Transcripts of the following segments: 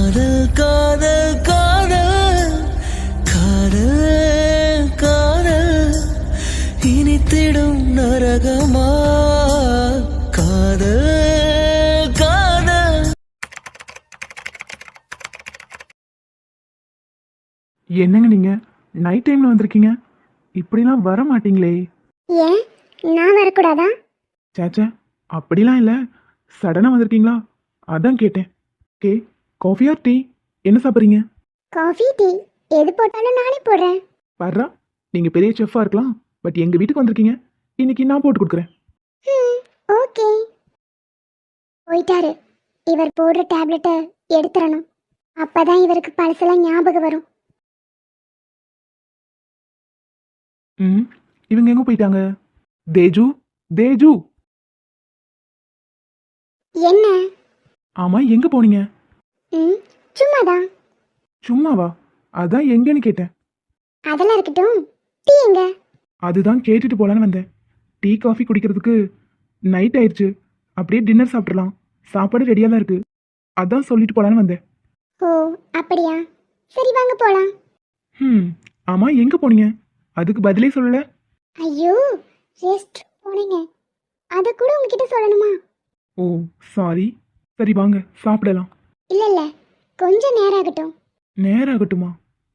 காதல் காதல் காதல் காதல் காதல் இனித்திடும் நரகமா காதல் காதல். என்னங்க நீங்க நைட் டைம்ல வந்திருக்கீங்க? இப்படிலாம் வர மாட்டீங்களே. ஏன் நான் வரக்கூடாதா? சேச்சே, அப்படிலாம் இல்லை, சடனாக வந்திருக்கீங்களா அதான் கேட்டேன். ஓகே, காஃபி ஆர் டீ, என்ன சாப்பிட்றீங்க? காஃபி டீ எது போட்டாலும் நானே போடுறேன். வர்றா, நீங்கள் பெரிய செஃப்பாக இருக்கலாம், பட் எங்கள் வீட்டுக்கு வந்திருக்கீங்க, இன்னைக்கு நான் போட்டு கொடுக்குறேன். ஓகே. போயிட்டாரு. இவர் போடுற டேப்லெட்டை எடுத்துடணும். அப்பதான் இவருக்கு பழசெல்லாம் ஞாபகம் வரும். ம், இவங்க எங்கே போயிட்டாங்க? தேஜு, தேஜு. என்ன? ஆமாம், எங்கே போனீங்க? ம் சும்மாதான். சும்மாவா? அதான் எங்கன்னு கேட்டேன். அதெல்லாம் இருக்கட்டும், டீ எங்க? அதுதான் கேட்டுட்டு போகலான்னு வந்தேன். டீ காஃபி குடிக்கிறதுக்கு நைட் ஆயிடுச்சு, அப்படியே டின்னர் சாப்பிட்றலாம், சாப்பாடு ரெடியாக தான் இருக்குது, அதான் சொல்லிட்டு போகலான்னு வந்தேன். ஓ அப்படியா, சரி வாங்க போலாம். ஆமாம், எங்கே போனீங்க? அதுக்கு பதிலே சொல்லலை. ஐயோ, ரெஸ்ட் போனீங்க, அதை கூட உங்ககிட்ட சொல்லணுமா? ஓ சாரி. சரி வாங்க சாப்பிடலாம். இல்ல இல்ல, கொஞ்சம் நேரம் ஆகட்டும். நேரம் ஆகட்டுமா?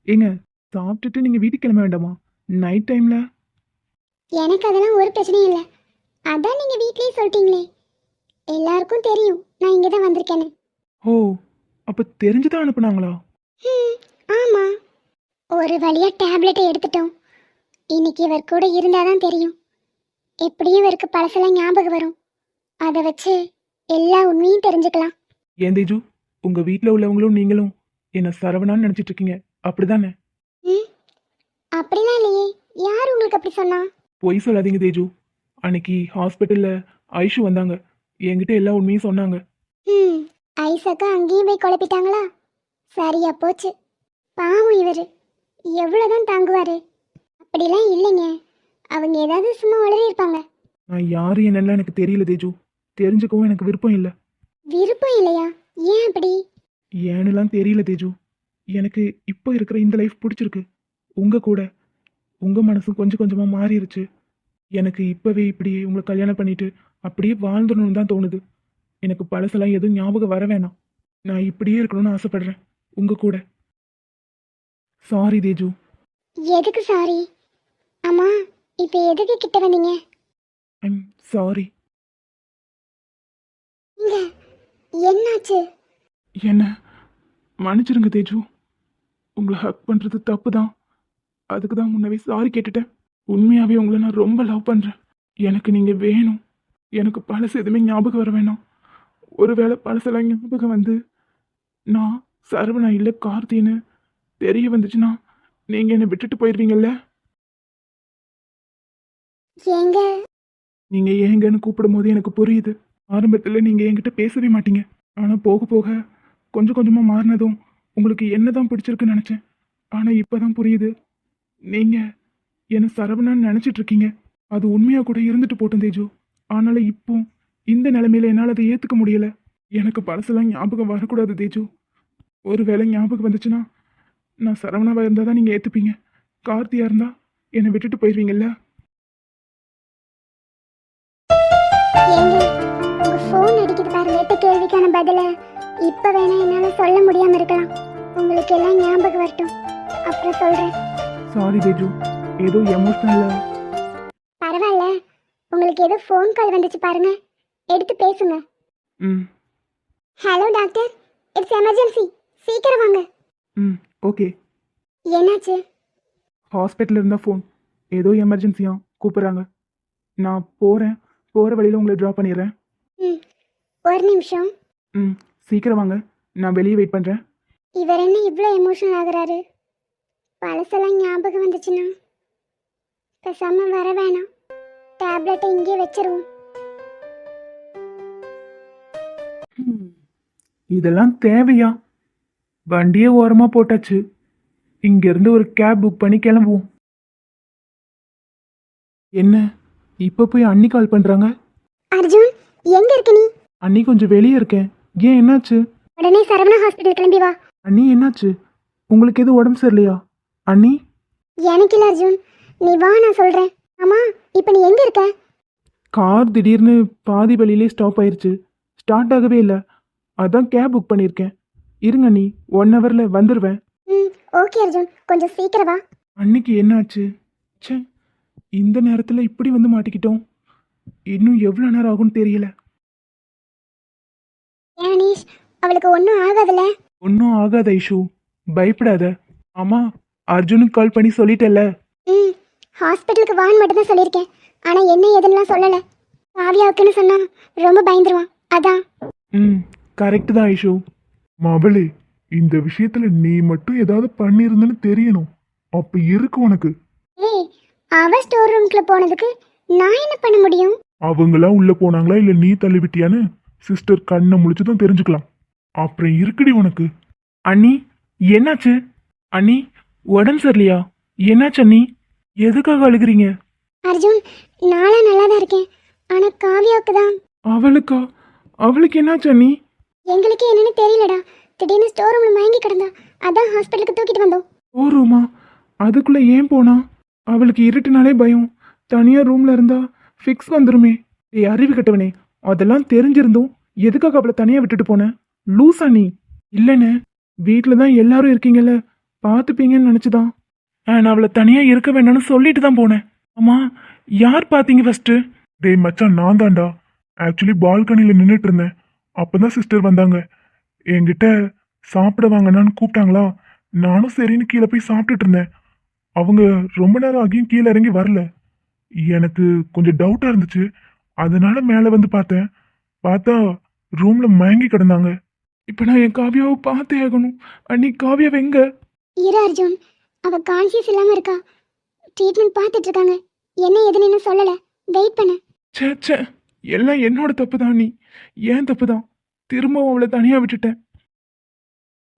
ஏங்க, சாப்பிட்டுட்டு நீங்கள் வீட்டுக்கு கிளம்ப வேண்டாமா நைட் டைமில்? எனக்கு அதெல்லாம் ஒரு பிரச்சனையும் இல்லை. அதான் நீங்க வீட்லயே சொல்லிட்டீங்களே, எல்லாருக்கும் தெரியும் நான் இங்கே தான் வந்திருக்கேன்னு. ஓ, அப்போ தெரிஞ்சுதான் அனுப்புனாங்களா? ஆமா, ஒரு வழியா டேப்லெட்டை எடுத்துட்டோம். இன்னைக்கு இவர் கூட இருந்தாதான் தெரியும். எப்படியும் இவருக்கு பழசெல்லாம் ஞாபகம் வரும். அதை வச்சு எல்லா உண்மையும் தெரிஞ்சுக்கலாம். ஏன் தேஜு, உங்கள் வீட்டில் உள்ளவங்களும் நீங்களும் என்ன சரவணான்னு நினச்சிட்டு இருக்கீங்க, அப்படிதானே? ம் அப்படிலாம் இல்லையே, யார் உங்களுக்கு அப்படி சொன்னா? பொய் சொல்லாதீங்க தேஜு. அன்னைக்கு ஹாஸ்பிட்டலில் ஐஷு வந்தாங்க, என்கிட்ட எல்லா உண்மையும் சொன்னாங்க. ஐசக்கா அங்கேயும் போய் குழப்பிட்டாங்களா? சரியா போச்சு. பாவம் இவர் எவ்வளோதான் தாங்குவாரு? அப்படிலாம் இல்லைங்க, அவங்க ஏதாவது சும்மா வளரி இருப்பாங்க. நான் யாரு என்னெல்லாம் எனக்கு தெரியல தேஜு, தெரிஞ்சுக்கவும் எனக்கு விருப்பம் இல்லை. விருப்பம் இல்லையா? ஏன் அப்படி? ஏன்னுலாம் தெரியல தேஜு, எனக்கு இப்போ இருக்கிற இந்த லைஃப் பிடிச்சிருக்கு. உங்கள் கூட உங்கள் மனசும் கொஞ்சம் கொஞ்சமாக மாறிடுச்சு. எனக்கு இப்போவே இப்படி உங்களை கல்யாணம் பண்ணிட்டு அப்படியே வாழ்ந்துடணும்னு தான் தோணுது. எனக்கு பழசெல்லாம் எதுவும் ஞாபகம் வர வேணாம். நான் இப்படியே இருக்கணும்னு ஆசைப்படுறேன் உங்கள் கூட. சாரி தேஜு. எதுக்கு சாரி? அம்மா, இப்போ எதுக்கு கிட்ட வந்தீங்க? I'm sorry. இங்க என்னாச்சு? என்ன மன்னிச்சிருங்க தேஜு, உங்களை ஹக் பண்ணுறது தப்பு தான். அதுக்கு தான் முன்னவே சாரி கேட்டுட்டேன். உண்மையாகவே உங்களை நான் ரொம்ப லவ் பண்ணுறேன். எனக்கு நீங்கள் வேணும். எனக்கு பழசு எதுவுமே ஞாபகம் வர வேணாம். ஒருவேளை பழசெல்லாம் ஞாபகம் வந்து நான் சரவணா இல்லை கார்த்தின்னு தெரிய வந்துச்சுன்னா நீங்கள் என்னை விட்டுட்டு போயிடுவீங்கல்ல? ஏங்க? நீங்கள் ஏங்கன்னு கூப்பிடும் போது எனக்கு புரியுது. ஆரம்பத்தில் நீங்கள் என்கிட்ட பேசவே மாட்டீங்க, ஆனால் போக போக கொஞ்சம் கொஞ்சமாக மாறினதும் உங்களுக்கு என்ன தான் பிடிச்சிருக்குன்னு நினச்சேன். ஆனால் இப்போ தான் புரியுது, நீங்கள் என்னை சரவணான்னு நினச்சிட்டு இருக்கீங்க. அது உண்மையாக கூட இருந்துட்டு போட்டோம் தேஜு. ஆனாலும் இப்போ இந்த நிலைமையில என்னால் அதை ஏற்றுக்க முடியலை. எனக்கு பழசெல்லாம் ஞாபகம் வரக்கூடாது தேஜு. ஒரு வேளை ஞாபகம் வந்துச்சுன்னா நான் சரவணாவாக இருந்தால் தான் நீங்கள் ஏற்றுப்பீங்க. கார்த்தியாக இருந்தால் என்னை விட்டுட்டு போயிடுவீங்கல்ல? ஏங்க, உங்க ஃபோன் அடிக்குது பாருங்க. எட்ட கேள்விக்கான பதில இப்ப வேணா என்னால சொல்ல முடியாம இருக்கலாம். உங்களுக்கு எல்லாம் ஞாபகம் வரட்டும், அப்புறம் சொல்றேன். சாரி தேஜு, ஏதோ எமோஷனல்ல. பரவாயில்ல, உங்களுக்கு ஏதோ ஃபோன் கால் வந்துச்சு பாருங்க, எடுத்து பேசுங்க. ஹலோ டாக்டர், இட்ஸ் எமர்ஜென்சி, சீக்கிரம் வாங்க. ஓகே. என்னாச்சு? ஹாஸ்பிட்டலில் இருந்தால் ஃபோன், ஏதோ எமர்ஜென்சியாக கூப்பிட்றாங்க. நான் போகிறேன், போகிற வழியில் உங்களை ட்ராப் பண்ணிடுறேன். ஒரு நிமிஷம். சீக்கிரம் வாங்க, நான் வெளியே வெயிட் பண்ணுறேன். இவர் என்ன இவ்வளோ எமோஷனல் ஆகுறாரு? பழசெல்லாம் ஞாபகம் வந்துச்சுன்னா பேசாம வர வேணாம், டேப்லெட்டை இங்கே வச்சிருவோம். இதெல்லாம் தேவையா? வண்டியே ஓரமாக போட்டாச்சு, இங்கேருந்து ஒரு கேப் புக் பண்ணி கிளம்புவோம். என்ன இப்போ போய் அண்ணி கால் பண்ணுறாங்க? அர்ஜுன், எங்க இருக்க நீ? அண்ணி கொஞ்சம் வெளியே இருக்கேன். ஏன், என்னாச்சு? உடனே சரவணா ஹாஸ்பிட்டல் கிளம்பி வா. அண்ணி என்னாச்சு? உங்களுக்கு எதுவும் உடம்பு சரியில்லையா அண்ணி? எனக்கு இல்லை அர்ஜுன், நீ வா, நான் சொல்கிறேன். ஆமா, இப்போ நீ எங்கே இருக்க? கார் திடீர்னு பாதி வழியிலே ஸ்டாப் ஆயிருச்சு. ஸ்டார்ட் ஆகவே இல்லை. அதான் கேப் புக் பண்ணியிருக்கேன். இருங்க அண்ணி, 1 ஹவரில் வந்துடுவேன். ம், ஓகே அர்ஜுன், கொஞ்சம் சீக்கிரம் வா. அன்னைக்கு என்னாச்சு? ச்சே, இந்த நேரத்தில் இப்படி வந்து மாட்டிக்கிட்டோம். இன்னும் எவ்வளோ நேரம் ஆகும்னு தெரியல. ஏன் அனீஷ், அவளுக்கு ஒன்றும் ஆகாதுல்ல? ஒன்றும் ஆகாத ஐஷு, பயப்படாத. ஆமா, அர்ஜுனுக்கு கால் பண்ணி சொல்லிட்டேல்ல. ம், ஹாஸ்பிட்டலுக்கு வான்னு மட்டும் தான் சொல்லியிருக்கேன். ஆனால் என்ன ஏதுன்னுலாம் சொல்லலை. காவியாவுக்குன்னு சொன்னா ரொம்ப பயந்துருவான், அதான். ம், கரெக்டு தான் ஐஷு. மகளே, இந்த விஷயத்துல நீ மட்டும் ஏதாவது பண்ணியிருந்தன்னு தெரியணும். அப்ப இருக்கு உனக்கு. ஏய், அவ ஸ்டோர் ரூம்குள்ள போனதுக்கு நான் என்ன பண்ண முடியும்? அவங்களா உள்ள போனாங்களா இல்ல நீ தள்ளிவிட்டியான்னு சிஸ்டர் கண்ணை முழிச்சுதான் தெரிஞ்சுக்கலாம். அப்புறம் இருக்குடி உனக்கு. அண்ணி என்னாச்சு? அண்ணி உடம்பு சரியில்லையா? என்னாச்சு அண்ணி? எதுக்காக அழுகிறீங்க? அர்ஜுன், நானும் நல்லா தான் இருக்கேன். ஆனால் காவியாவுக்கு தான். அவளுக்கா? அவளுக்கு என்னாச்சு அண்ணி? எங்களுக்கே என்னன்னு தெரியலடா. திடீர்னு ஸ்டோர் ரூம்ல மயங்கி கிடந்தா. அதான் ஹாஸ்பிட்டலுக்கு தூக்கிட்டு வந்தோம். ஓ ரூமா? அதுக்குள்ள ஏன் போனா? அவளுக்கு இருட்டுனாலே பயம். தனியா ரூம்ல இருந்தா ஃபிக்ஸ் வந்துருமே. ஏய் அறிவு கட்டவனே, அதெல்லாம் தெரிஞ்சிருந்தும் எதுக்காக அவளை தனியா விட்டுட்டு போனேன்? லூசா நீ? இல்லைண்ணே, வீட்டில் தான் எல்லாரும் இருக்கீங்கல்ல, பார்த்துப்பீங்கன்னு நினச்சிதான் நான் அவளை தனியா இருக்க வேண்டாம்னு சொல்லிட்டு தான் போனேன். அம்மா, யார் பார்த்தீங்க ஃபர்ஸ்ட்? டேய் மச்சான், நான் தான்டா. ஆக்சுவலி பால்கனியில் நின்றுட்டு இருந்தேன். அப்பதான் சிஸ்டர் வந்தாங்க. என்கிட்ட சாப்பிட வாங்கன்னு கூப்பிட்டாங்களா. நானும் சரின்னு கீழே போய் சாப்பிட்டுட்டு இருந்தேன். அவங்க ரொம்ப நேரம் ஆகியும் கீழே இறங்கி வரல. எனக்கு கொஞ்சம் டவுட்டா இருந்துச்சு. அதனால மேலே வந்து பார்த்தேன். பார்த்தா ரூம்ல மயங்கி கிடந்தாங்க. இப்போ நான் என் காவியாவை பார்த்தே ஆகணும். அண்ணி, காவியாவை எங்க? இரு அர்ஜுன், அவ கான்சியஸ் இல்லாம இருக்கா. ட்ரீட்மெண்ட் பார்த்துட்டு இருக்காங்க. என்ன ஏதுன்னு இன்னும் சொல்லல. வெயிட் பண்ணு. ச்சே ச்சே, எல்லாம் என்னோட தப்பு தான் அண்ணி. ஏன் தப்பு தான். திரும்பவும் அவளை தனியா விட்டுட்டேன்.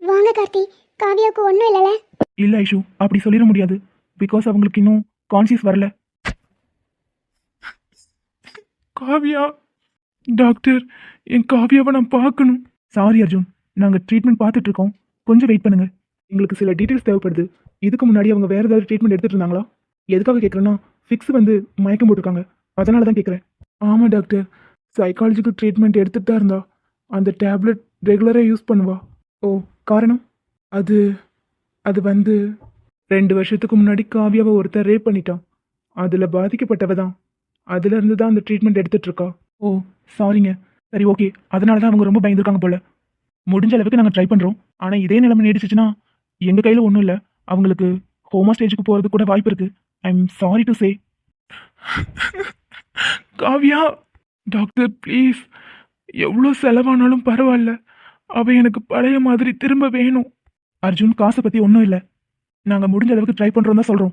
வாங்க கார்த்தி, காவியாவுக்கு ஒன்றும் இல்லைல்ல? இல்லை ஐஷு, அப்படி சொல்லிட முடியாது. பிகாஸ் அவங்களுக்கு இன்னும் கான்சியஸ் வரல. காவியா, டாக்டர், என் காவியாவை நான் பார்க்கணும். சாரி அர்ஜுன், நாங்கள் ட்ரீட்மெண்ட் பார்த்துட்டு இருக்கோம். கொஞ்சம் வெயிட் பண்ணுங்க. எங்களுக்கு சில டீட்டெயில்ஸ் தேவைப்படுது. இதுக்கு முன்னாடி அவங்க வேற ஏதாவது ட்ரீட்மெண்ட் எடுத்துட்டு இருந்தாங்களா? எதுக்காக கேட்குறேன்னா, ஃபிக்ஸ் வந்து மயக்கம் போட்டிருக்காங்க, அதனால தான் கேட்குறேன். ஆமாம் டாக்டர், சைக்காலஜிக்கல் ட்ரீட்மெண்ட் எடுத்துகிட்டு தான் இருந்தா. அந்த டேப்லெட் ரெகுலராக யூஸ் பண்ணுவா. ஓ, காரணம்? அது அது வந்து 2 வருஷத்துக்கு முன்னாடி காவியாவை ஒருத்தர் ரேப் பண்ணிட்டான். அதில் பாதிக்கப்பட்டவ தான். அதுலேருந்து தான் அந்த ட்ரீட்மெண்ட் எடுத்துட்டு இருக்கா. ஓ சாரிங்க. சரி ஓகே, அதனால தான் அவங்க ரொம்ப பயந்துருக்காங்க போல. முடிஞ்ச அளவுக்கு நாங்கள் ட்ரை பண்ணுறோம். ஆனால் இதே நிலைமை நீடிச்சிச்சுன்னா எங்கள் கையில் ஒன்றும் இல்லை. அவங்களுக்கு ஹோமா ஸ்டேஜுக்கு போகிறது கூட வாய்ப்பு இருக்குது. I am sorry to say. Kavya, doctor please, எவ்வளோ செலவானாலும் பரவாயில்ல, அவள் எனக்கு பழைய மாதிரி திரும்ப வேணும். அர்ஜுன், காசை பற்றி ஒன்றும் இல்லை. நாங்கள் முடிஞ்ச அளவுக்கு ட்ரை பண்ணுறோம் தான் சொல்கிறோம்.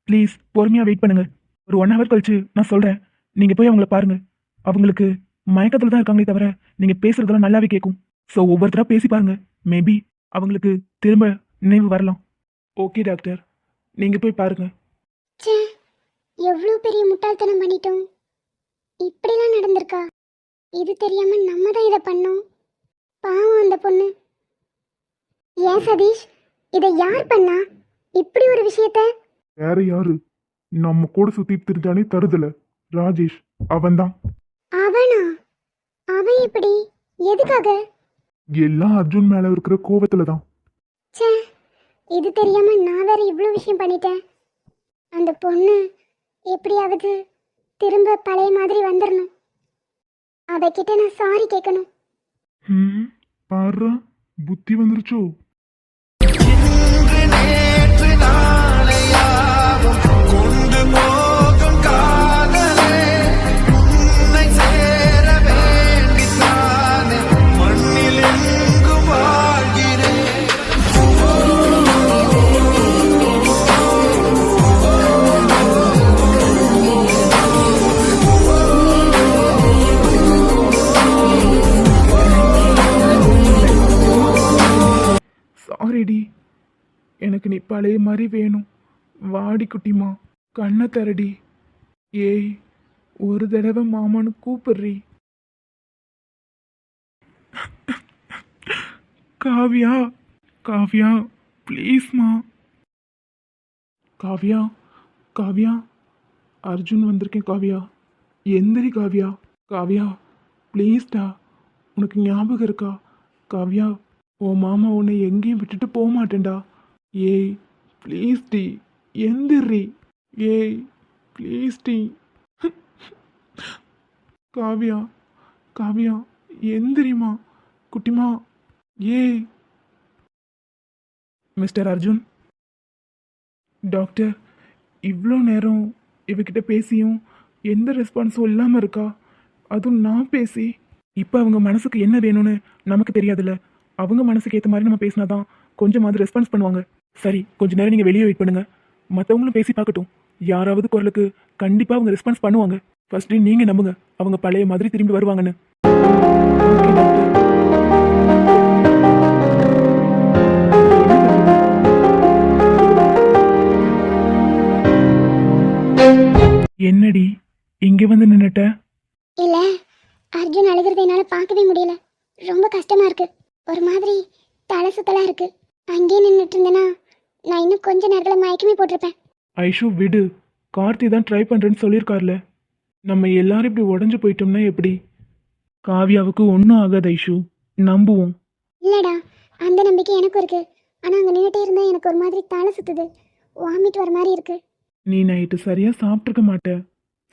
ப்ளீஸ் பொறுமையாக வெயிட் பண்ணுங்கள். ஒரு 1 ஹவர் கழிச்சு நான் சொல்கிறேன். நீங்கள் போய் அவங்கள பாருங்கள். அவங்களுக்கு மயக்கத்தில் தான் இருக்காங்களே தவிர நீங்கள் பேசுகிறதெல்லாம் நல்லாவே கேட்கும். ஸோ ஒவ்வொருத்தராக பேசி பாருங்கள். மேபி அவங்களுக்கு திரும்ப நினைவு வரலாம். ஓகே டாக்டர், நீங்கள் போய் பாருங்கள். ச்சே, எவ்வளோ பெரிய முட்டாள்தனம் பண்ணிட்டோம். இப்படிலாம் நடந்திருக்கா? இது தெரியாம நம்ம தான் இதை பண்ணோம். பாவம் அந்த பொண்ணு. ஏன் சதீஷ், இதை யார் பண்ணா? இப்படி ஒரு விஷயத்த? வேற யாரு? நம்ம கூட சுத்திட்டு தெரிஞ்சானே தருதல, ராஜேஷ். அவன்தான். அவனா? அவன் எப்படி? எதுக்காக? எல்லாம் அர்ஜுன் மேல இருக்கிற கோவத்துல தான். ச்சே, இது தெரியாம நான் வேற இவ்வளோ விஷயம் பண்ணிட்டேன். அந்த பொண்ணு எப்படியாவது திரும்ப பழைய மாதிரி வந்துடணும். அவகிட்ட நான் சாரி கேட்கணும். பாரு, புத்தி வந்துருச்சோ. இன்று நேற்று நாளை யாவும் கொண்டு போகும் காதலே, உன்னை சேர வேண்டித்தானே மண்ணில் எங்கும் வாழ்கிறேன். சாரிடி, எனக்கு நீ பழைய மாதிரி வேணும். வாடி குட்டிமா, கண்ணை தரடி. ஏய், ஒரு தடவை மாமான்னு கூப்பிடுறி. காவ்யா காவ்யா ப்ளீஸ்மா. காவ்யா காவ்யா அர்ஜுன் வந்திருக்கேன் காவ்யா. எந்திரி காவ்யா. காவ்யா ப்ளீஸ்டா, உனக்கு ஞாபகம் இருக்கா காவ்யா? உன் மாமா உன்னை எங்கேயும் விட்டுட்டு போக மாட்டேன்டா. ஏய் ப்ளீஸ் டி, எந்திரி. ஏய் ப்ளீஸ் டி. காவ்யா காவ்யா எந்திரிமா குட்டிமா. ஏய் மிஸ்டர் அர்ஜுன். டாக்டர் இவ்வளோ நேரம் இவகிட்ட பேசியும் எந்த ரெஸ்பான்ஸும் இல்லாமல் இருக்கா. அதுவும் நான் பேசி இப்போ அவங்க மனசுக்கு என்ன வேணும்னு நமக்கு தெரியாதுல்ல. அவங்க மனசுக்கு ஏற்ற மாதிரி நம்ம பேசினாதான் கொஞ்சமாவது ரெஸ்பான்ஸ் பண்ணுவாங்க. சரி, கொஞ்ச நேரம் நீங்கள் வெளியே வெயிட் பண்ணுங்க, மற்றவங்களும் பேசி பார்க்கட்டும். யாராவது குரலுக்கு கண்டிப்பாக அவங்க ரெஸ்பான்ஸ் பண்ணுவாங்க. ஃபர்ஸ்ட்டு நீங்கள் நம்புங்க, அவங்க பழைய மாதிரி திரும்பி வருவாங்கன்னு. Okay, doctor. என்னடி இங்க வந்து நின்னுட்ட? இல்ல, அர்ஜுன் அழுகிறத என்னால பார்க்கவே முடியல. ரொம்ப கஷ்டமா இருக்கு. ஒரு மாதிரி தலை சுத்தலா இருக்கு. அங்கேயே நின்றுட்டு இருந்தேன்னா நான் இன்னும் கொஞ்ச நேரத்துல மயக்கமே போட்டிருப்பேன். ஐஷு விடு, கார்த்தி தான் ட்ரை பண்றேன்னு சொல்லியிருக்கார்ல. நம்ம எல்லாரும் இப்படி உடஞ்சு போயிட்டோம்னா எப்படி? காவியாவுக்கு ஒன்றும் ஆகாது ஐஷு, நம்புவோம். இல்லடா, அந்த நம்பிக்கை எனக்கும் இருக்கு. ஆனா அங்க நின்றுட்டே இருந்தா எனக்கு ஒரு மாதிரி தலை சுத்துது, வாமிட் வர மாதிரி இருக்கு. நீ நைட்டு சரியா சாப்பிட்ருக்க மாட்ட.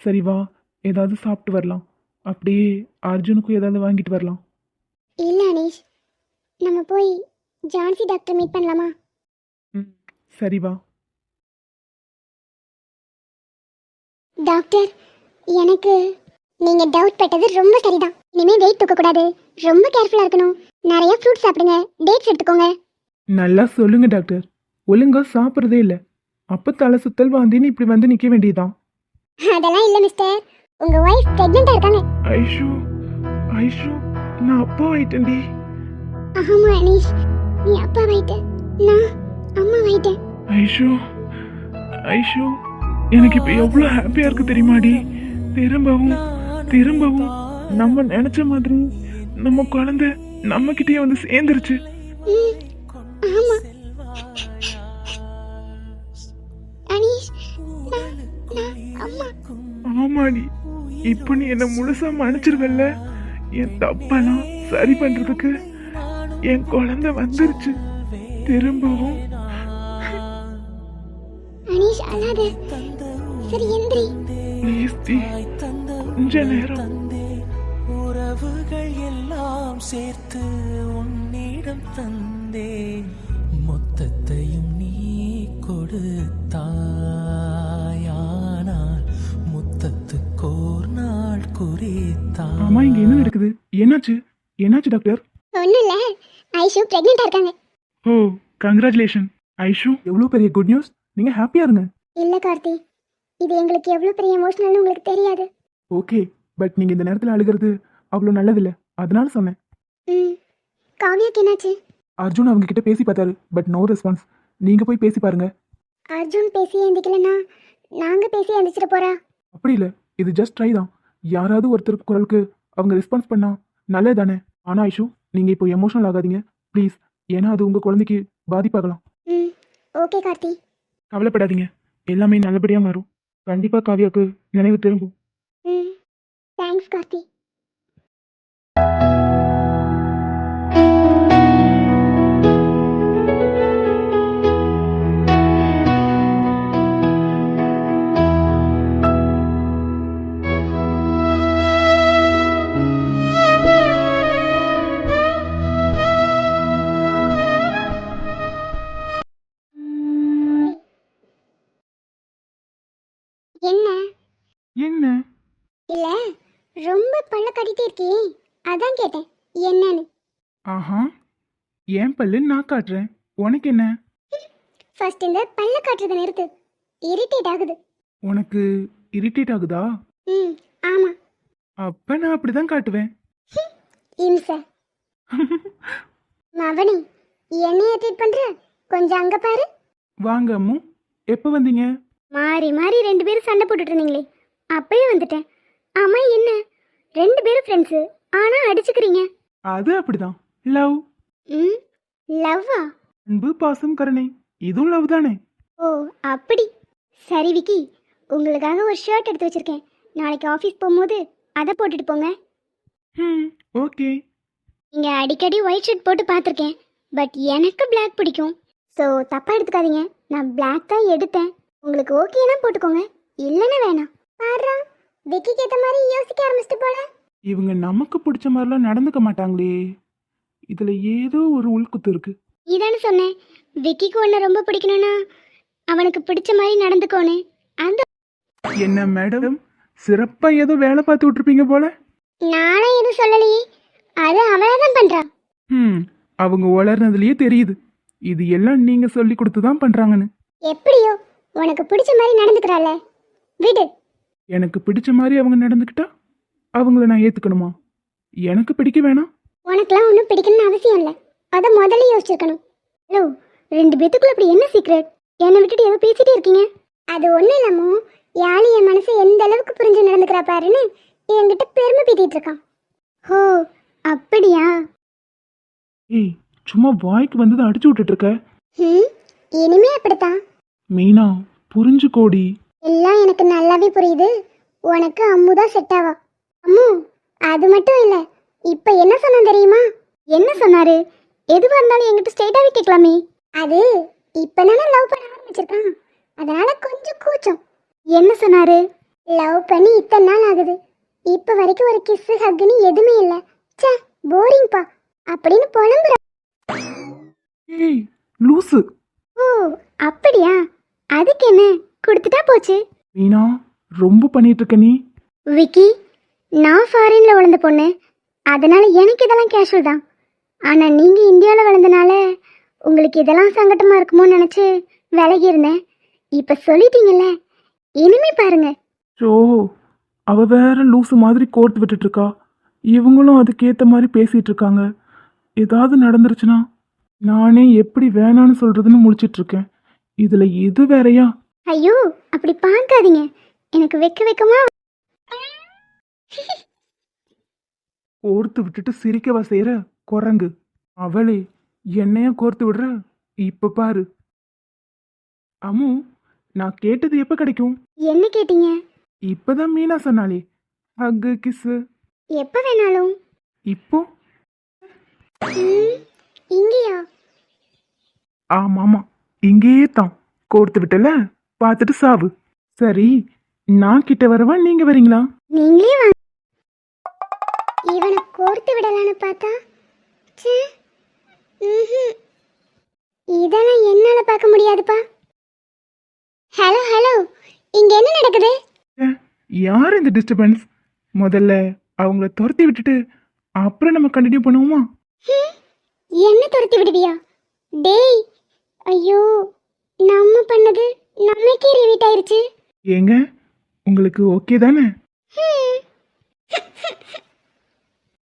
சரி வா, ஏதாவது சாப்பிட்டு வரலாம். அப்படியே அர்ஜுனுக்கும் ஏதாவது வாங்கிட்டு வரலாம். இல்ல அனீஷ், நம்ம போய் ஜான்சி டாக்டர் மீட் பண்ணலாமா? ம் சரி வா. டாக்டர், எனக்கு நீங்க டவுட் பட்டது ரொம்ப சரிதான். இனிமே வெயிட் தூக்க கூடாது, ரொம்ப கேர்ஃபுல்லா இருக்கணும். நிறைய ஃப்ரூட்ஸ் சாப்பிடுங்க, டேட்ஸ் எடுத்துக்கோங்க. நல்லா சொல்லுங்க டாக்டர். ஒழுங்கா சாப்பிட்றதே இல்லை, அப்போ தலை சுத்தல் வாந்தின்னு இப்படி வந்து நிற்க வேண்டியதுதான். அதெல்லாம் இல்ல மிஸ்டர், உங்க வைஃப் பிரெக்னெண்டா இருக்காங்க. ஐஷு ஐஷு நான் அப்பா ஆயிட்டேன்டி. ஆமா அனீஷ், நீ அப்பா வைட்ட, நான் அம்மா வைட்டேன். ஐஷு ஐஷு எனக்கு இப்போ எவ்வளோ ஹாப்பியாக இருக்கு தெரியுமாடி. திரும்பவும் திரும்பவும் நம்ம நினச்ச மாதிரி நம்ம குழந்தை நம்மக்கிட்டே வந்து சேர்ந்துருச்சு. ம், ஆமா அனீஷ், நான் அம்மா. ஆமாடி, இப்போ நீ என்னை முழுசா மன்னிச்சிருவல்ல. என் தப்பெல்லாம் சரி பண்றதுக்கு என் குழந்தை வந்துருச்சு திரும்பவும். அனீஷ் அழாத, சரி எந்திரி. ப்ளீஸ் டி, கொஞ்ச நேரம். உறவுகள் எல்லாம் சேர்த்து உன்னிடம் தந்தேன், மொத்தத்தையும் நீ கொடுத்தாயானால் முத்தத்துக்கோர் நாள் குறித்தான். ஆமா, இங்க என்ன நடக்குது? என்னாச்சு என்னாச்சு டாக்டர்? ஒன்றும் இல்லை, ஐஷு பிரெக்னெண்டா இருக்காங்க. ஓ கங்க்ராச்சுலேஷன் ஐஷு, எவ்வளோ பெரிய குட் நியூஸ். நீங்க ஹாப்பியா இருங்க. இல்லை கார்த்தி, இது எங்களுக்கு எவ்வளோ பெரிய எமோஷனல்னு உங்களுக்கு தெரியாது. ஓகே, பட் நீங்க இந்த நேரத்தில் அழுகிறது அவ்வளோ நல்லதில்லை, அதனால சொன்னேன். ம், காவியாக்கு என்னாச்சு? அர்ஜுன் அவங்க கிட்ட பேசி பார்த்தாரு, பட் நோ ரெஸ்பான்ஸ். நீங்க போய் பேசி பாருங்க. அர்ஜுன் பேசி எந்திக்கலன்னா நாங்கள் பேசி எந்திரிச்சிட போறா? அப்படி இல்லை, இது ஜஸ்ட் ட்ரை தான். யாராவது ஒருத்தர் குரலுக்கு அவங்க ரெஸ்பான்ஸ் பண்ணா நல்லது தானே. ஆனா ஐஷு, நீங்க இப்போ எமோஷனல் ஆகாதீங்க ப்ளீஸ், ஏன்னா அது உங்க குழந்தைக்கு பாதிப்பாகலாம். ம், ஓகே கார்த்தி. கவலைப்படாதீங்க, எல்லாமே நல்லபடியா வரும். கண்டிப்பா காவியாவுக்கு நினைவு திரும்பும். ம், தேங்க்ஸ் கார்த்தி. என்ன? என்ன? இல்ல, ரொம்ப பல்ல கட்டிட்டே இருக்கியே, அதான் கேட்டேன் என்னன்னு. ஆஹா, என் பல்லு நான் காட்டுறேன், உனக்கு என்ன? ஃபர்ஸ்ட் இந்த பல்ல காட்டுறதை நிறுத்து, இரிட்டேட் ஆகுது. உனக்கு இரிட்டேட் ஆகுதா? ம், ஆமா. அப்ப நான் அப்படிதான் காட்டுவேன். இம்ச மவனி, என்னைய ட்ரீட் பண்ற? கொஞ்சம் அங்க பாரு. வாங்க அம்மு, எப்போ வந்தீங்க? மாறி மாறி 2 பேரும் சண்டை போட்டுட்டு இருந்தீங்களே, அப்பயே வந்துட்டேன். ஆமா என்ன, 2 பேரும் ஃப்ரெண்ட்ஸு, ஆனா அடிச்சுக்கிறீங்க. அது அப்படிதான், லவ். ம், லவ்வா? அன்பு பாசம் கருணை இதுவும் லவ் தானே? ஓ அப்படி. சரி விக்கி, உங்களுக்காக ஒரு ஷர்ட் எடுத்து வச்சிருக்கேன். நாளைக்கு ஆஃபீஸ் போகும்போது அதை போட்டுட்டு போங்க. ஓகே. நீங்க அடிக்கடி ஒயிட் ஷர்ட் போட்டு பார்த்துருக்கேன், பட் எனக்கு பிளாக் பிடிக்கும். ஸோ தப்பாக எடுத்துக்காதீங்க, நான் பிளாக் தான் எடுத்தேன். உங்களுக்கு ஓகேனா போட்டுக்கோங்க, இல்லைன்னா வேணாம். பாடுறா, விக்கிக்கு ஏற்ற மாதிரி யோசிக்க ஆரம்பிச்சிட்டு போல. இவங்க நமக்கு பிடிச்ச மாதிரிலாம் நடந்துக்க மாட்டாங்களே. இதுல ஏதோ ஒரு உள்குத்து இருக்கு. நீதானே சொன்னேன் விக்கிக்கு ஒன்று ரொம்ப பிடிக்கணும்னா அவனுக்கு பிடிச்ச மாதிரி நடந்துக்கோன்னு. அந்த என்ன மேடம், சிறப்பா ஏதோ வேலை பார்த்து விட்டுருப்பீங்க போல. நானே எதுவும் சொல்லலையே, அது அவளை தான் பண்ணுறா. அவங்க வளர்னதுலயே தெரியுது இது எல்லாம் நீங்க சொல்லி கொடுத்து தான் பண்றாங்கன்னு. எப்படியோ உனக்கு பிடிச்ச மாதிரி நடந்துக்கிறாள, விடு. எனக்கு பிடிச்ச மாதிரி அவங்க நடந்துக்கிட்டா அவங்கள நான் ஏத்துக்கணுமா? எனக்கு பிடிக்க வேணாம். உனக்குலாம் ஒன்றும் பிடிக்கணும்னு அவசியம் இல்லை, அதை முதல்ல யோசிச்சிருக்கணும். ஹலோ, 2 பேத்துக்குள்ள அப்படி என்ன சீக்ரெட்? என்னை விட்டுட்டு ஏதோ பேசிட்டே இருக்கீங்க. அது ஒன்றும் இல்லாமோ, யாழி என் மனசை எந்த அளவுக்கு புரிஞ்சு நடந்துக்கிறா பாருன்னு என்கிட்ட பெருமை பீத்திட்டு இருக்கான். ஓ அப்படியா? ஏய், சும்மா வாய்க்கு வந்ததை அடிச்சு விட்டுட்டு இருக்க. இனிமே அப்படித்தான். மீனா, புரிஞ்சுக்கோடி. எல்லாம் எனக்கு நல்லாவே புரியுது. உனக்கு அம்முதான் செட் ஆவா. அம்மு, அது மட்டும் இல்லை, இப்போ என்ன சொன்னா தெரியுமா? என்ன சொன்னாரு? எதுவாக இருந்தாலும் என்கிட்ட ஸ்ட்ரெயிட்டாகவே கேட்கலாமே. அது இப்போ தானே லவ் பண்ண ஆரம்பிச்சிருக்கான், அதனால கொஞ்சம் கூச்சம். என்ன சொன்னாரு? லவ் பண்ணி இத்தனை நாள் ஆகுது, இப்போ வரைக்கும் ஒரு கிஸ்ஸு ஹக்குன்னு எதுவுமே இல்லை, சே போரிங்ப்பா அப்படின்னு புலம்புற. ஏய் லூசு. ஓ அப்படியா? அதுக்கு என்ன, கொடுத்துட்டா போச்சு. மீனா, ரொம்ப பண்ணிட்டு இருக்க நீ. விக்கி, நான் ஃபாரின்ல வளர்ந்த பொண்ணு, அதனால எனக்கு இதெல்லாம் கேஷுவல் தான். ஆனால் நீங்கள் இந்தியாவில் வளர்ந்தனால உங்களுக்கு இதெல்லாம் சங்கட்டமாக இருக்குமோன்னு நினச்சி விலகி இருந்தேன். இப்போ சொல்லிட்டீங்கல்ல, இனிமே பாருங்க. ஸோ அவ வேற லூசு மாதிரி கோர்த்து விட்டுட்டு இருக்கா, இவங்களும் அதுக்கேற்ற மாதிரி பேசிட்டு இருக்காங்க. ஏதாவது நடந்துருச்சுன்னா நானே எப்படி வேணான்னு சொல்றதுன்னு முழிச்சிட்டு இருக்கேன். இதுல இது வேறயா? ஐயோ அப்படி பார்க்காதீங்க, எனக்கு வெக்கமா. கோர்த்து விட்டுட்டு சிரிக்கவா செய்யற குரங்கு? அவளே என்னைய கோர்த்து விடுற. இப்ப பாரு அம்மு, நான் கேட்டது எப்ப கிடைக்கும்? என்ன கேட்டீங்க? இப்பதான் மீனா சொன்னாலே, ஹக்கு கிஸ்ஸு. எப்போ வேணாலும். இப்போ இங்கேயா? ஆமாமா, இங்கேயே தான். கோர்த்து விட்டல, பார்த்துட்டு சாவு. சரி, நான் கிட்ட வரவா நீங்க வரீங்களா? நீங்களே வாங்க. இவனை கோர்த்து விடலான்னு பார்த்தா ச்சே. இதெல்லாம் என்னால பார்க்க முடியாதுப்பா. ஹலோ ஹலோ, இங்க என்ன நடக்குது? யார் இந்த டிஸ்டர்பன்ஸ்? முதல்ல அவங்கள துரத்தி விட்டுட்டு அப்புறம் நம்ம கண்டினியூ பண்ணுவோமா? என்ன துரத்தி விடுவியா? டேய், ஐயோ, நம்ம பண்ணது நமக்கே ரிவீட் ஆயிருச்சு. ஏங்க, உங்களுக்கு ஓகே தானே?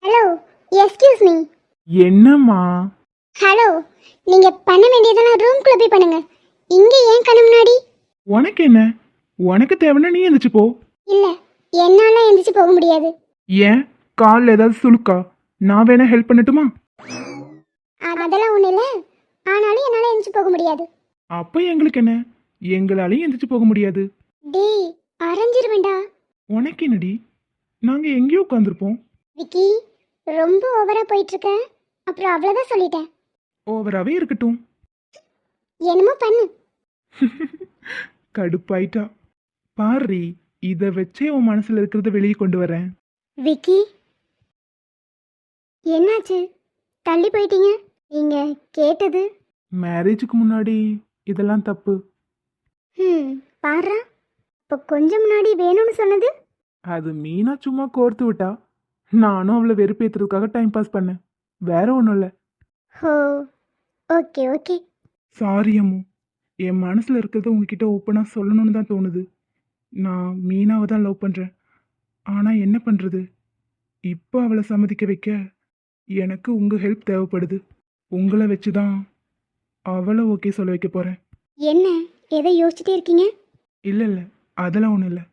Hello, excuse me. என்னம்மா? ஹலோ, நீங்க பண்ண வேண்டியதெல்லாம் ரூம்குள்ள போய் பண்ணுங்க, இங்க ஏன் கண்ணு முன்னாடி? உனக்கு என்ன? உனக்கு தேவைன்னா நீ எந்திரிச்சு போ. இல்ல, என்னால எந்திரிச்சு போக முடியாது. ஏன், காலில் ஏதாவது சுளுக்கா? நான் வேணா ஹெல்ப் பண்ணட்டுமா? அதெல்லாம் ஒண்ணு இல்ல, ஆனாலும் என்னால எந்திரிச்சு போக முடியாது. அப்ப எங்களுக்கு என்ன? எங்களாலையும் எந்திரிச்சு போக முடியாது. டேய், அரைஞ்சிருவேண்டா. உனக்கு என்னடி? நாங்க எங்கேயோ உட்காந்துருப்போம். விக்கி, ரொம்ப ஓவரா போயிட்டு இருக்க. அப்புறம் அவ்வளவுதான் சொல்லிட்டேன். ஓவராகவே இருக்கட்டும். என்னமோ பண்ணு. கடுப்பாயிட்டா பாரு, இதை வச்சே உன் மனசுல இருக்கிறத வெளியே கொண்டு வரேன். விக்கி, என்னாச்சு? தள்ளி போயிட்டீங்க. நீங்க கேட்டது மேரேஜுக்கு முன்னாடி இதெல்லாம் தப்பு. பாரு, இப்போ கொஞ்சம் முன்னாடி வேணும்னு சொன்னது அது மீனா சும்மா கோர்த்து விட்டா, நானும் அவளை வெறுப்பேத்துறதுக்காக டைம் பாஸ் பண்ணேன், வேற ஒன்றும் இல்லை. ஹோ, ஓகே ஓகே. சாரி அம்மு, என் மனசில் இருக்கிறத உங்ககிட்ட ஓப்பனாக சொல்லணும்னு தான் தோணுது. நான் மீனாவை தான் லவ் பண்ணுறேன். ஆனால் என்ன பண்ணுறது, இப்போ அவளை சம்மதிக்க வைக்க எனக்கு உங்கள் ஹெல்ப் தேவைப்படுது. உங்களை வச்சு தான் அவளை ஓகே சொல்ல வைக்க போகிறேன். என்ன, எதை யோசிச்சுட்டே இருக்கீங்க? இல்லை இல்லை, அதெல்லாம் ஒன்றும் இல்லை.